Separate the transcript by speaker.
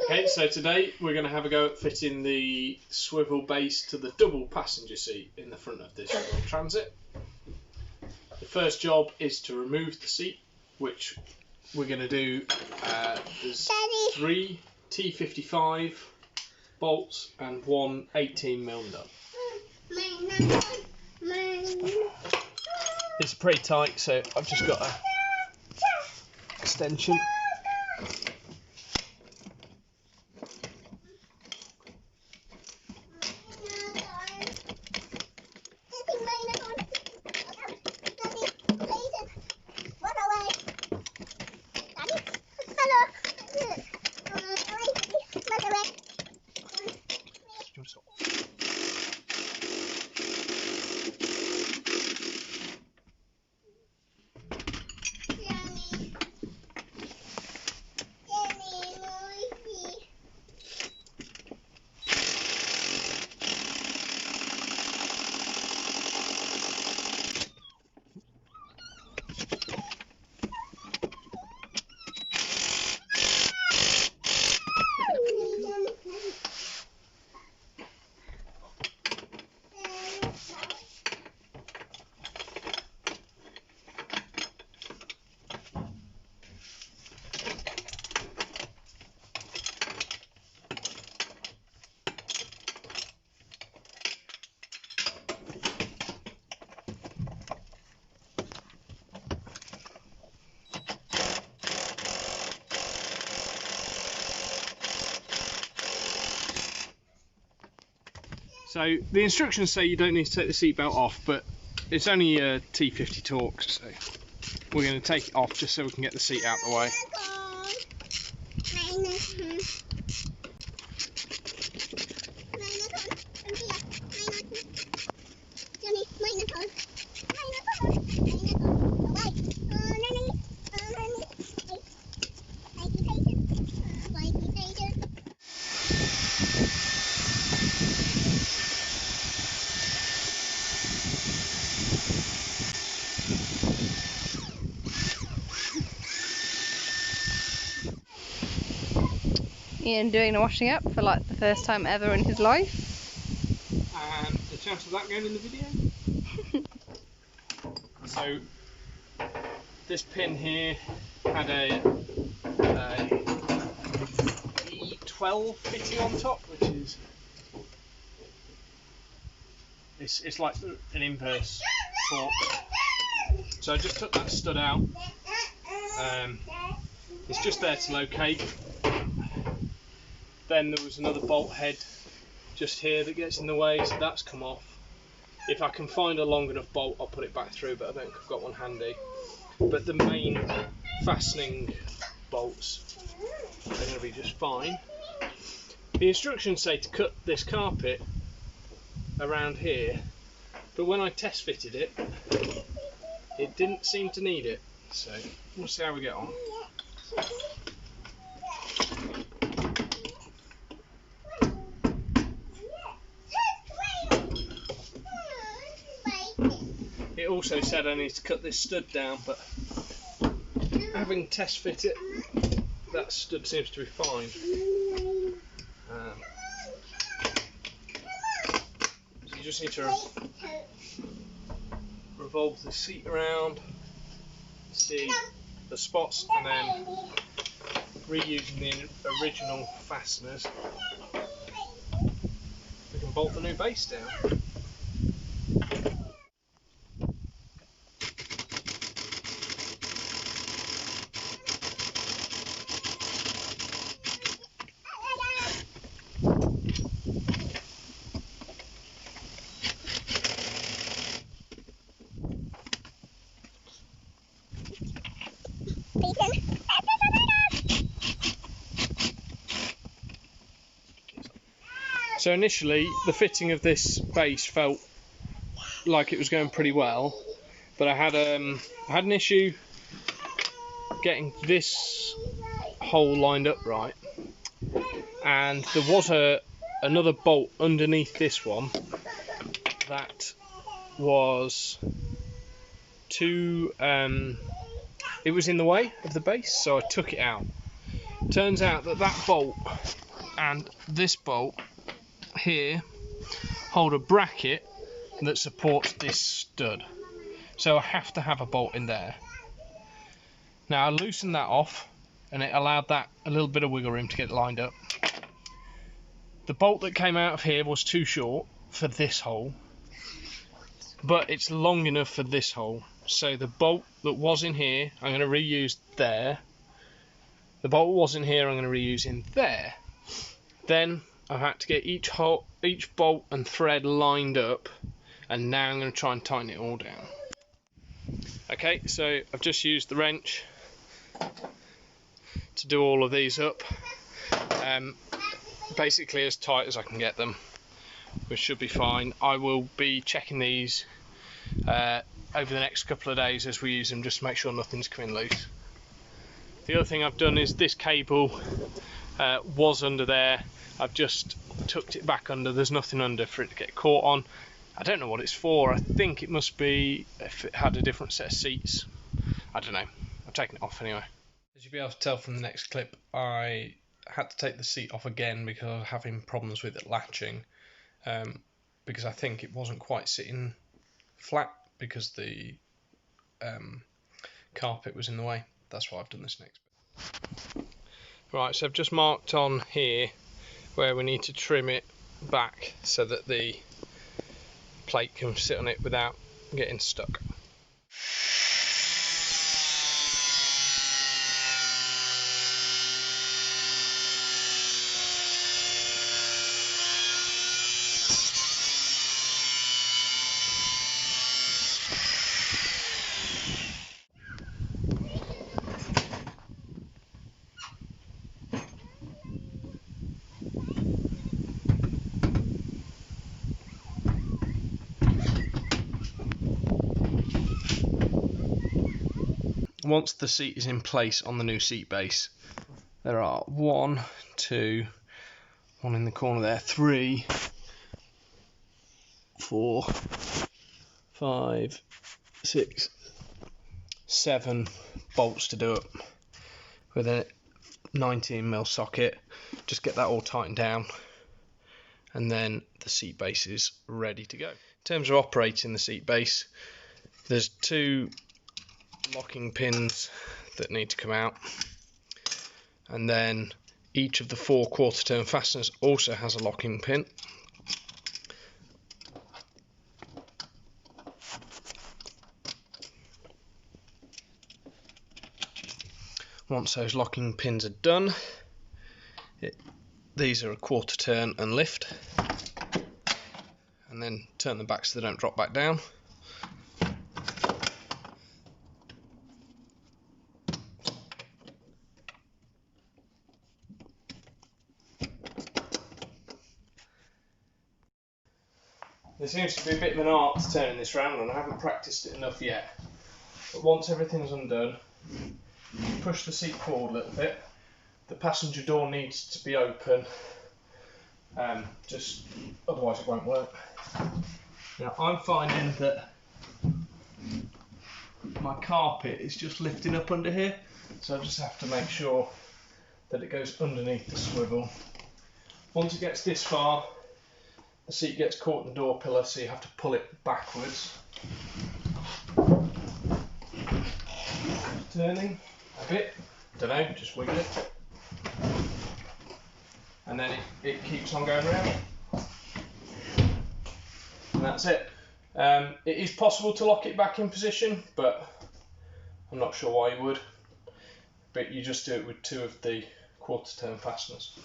Speaker 1: Okay, so today we're going to have a go at fitting the swivel base to the double passenger seat in the front of this Ford Transit. The first job is to remove the seat, which we're going to do. There's 3 T55 bolts and 1 18mm nut. It's pretty tight, so I've just got a extension. So the instructions say you don't need to take the seatbelt off, but it's only a T50 torque, so we're going to take it off just so we can get the seat out of the way.
Speaker 2: Ian doing the washing up for like the first time ever in his life.
Speaker 1: And the chance of that going in the video. So this pin here had a E12 fitting on top, which is it's like an inverse torque. So I just took that stud out. It's just there to locate. Then there was another bolt head just here that gets in the way, so that's come off. If I can find a long enough bolt, I'll put it back through, but I don't think I've got one handy. But the main fastening bolts are going to be just fine. The instructions say to cut this carpet around here, but when I test fitted it, it didn't seem to need it. So we'll see how we get on. It also said I need to cut this stud down, but having test fit it, that stud seems to be fine. So you just need to revolve the seat around, see the spots, and then reusing the original fasteners, we can bolt the new base down. So initially the fitting of this base felt like it was going pretty well, but I had an issue getting this hole lined up right, and there was another bolt underneath this one that was too it was in the way of the base, so I took it out. Turns out that that bolt and this bolt here hold a bracket that supports this stud, so I have to have a bolt in there. Now I loosened that off and it allowed that a little bit of wiggle room to get lined up. The bolt that came out of here was too short for this hole, but it's long enough for this hole. So the bolt that was in here I'm going to reuse there. The bolt was in here I'm going to reuse in there. Then I've had to get each bolt and thread lined up, and now I'm going to try and tighten it all down. Okay, so I've just used the wrench to do all of these up, basically as tight as I can get them, which should be fine. I will be checking these over the next couple of days as we use them, just to make sure nothing's coming loose. The other thing I've done is this cable was under there. I've just tucked it back under. There's nothing under for it to get caught on. I don't know what it's for. I think it must be if it had a different set of seats. I don't know. I've taken it off anyway. As you'll be able to tell from the next clip, I had to take the seat off again because I was having problems with it latching, because I think it wasn't quite sitting flat because the carpet was in the way. That's why I've done this next bit. Right, so I've just marked on here where we need to trim it back so that the plate can sit on it without getting stuck. Once the seat is in place on the new seat base, there are 1, 2, 1 in the corner there, 3, 4, 5, 6, 7 bolts to do up with a 19mm socket. Just get that all tightened down, and then the seat base is ready to go. In terms of operating the seat base, there's 2 locking pins that need to come out, and then each of the 4 quarter turn fasteners also has a locking pin. Once those locking pins are done, these are a quarter turn and lift, and then turn them back so they don't drop back down. There seems to be a bit of an art to turning this round, and I haven't practiced it enough yet. But once everything's undone, push the seat forward a little bit. The passenger door needs to be open, just otherwise it won't work. Now I'm finding that my carpet is just lifting up under here, so I just have to make sure that it goes underneath the swivel. Once it gets this far, the seat gets caught in the door pillar, so you have to pull it backwards. Turning a bit, don't know, just wiggle it. And then it keeps on going around. And that's it. It is possible to lock it back in position, but I'm not sure why you would. But you just do it with 2 of the quarter turn fasteners.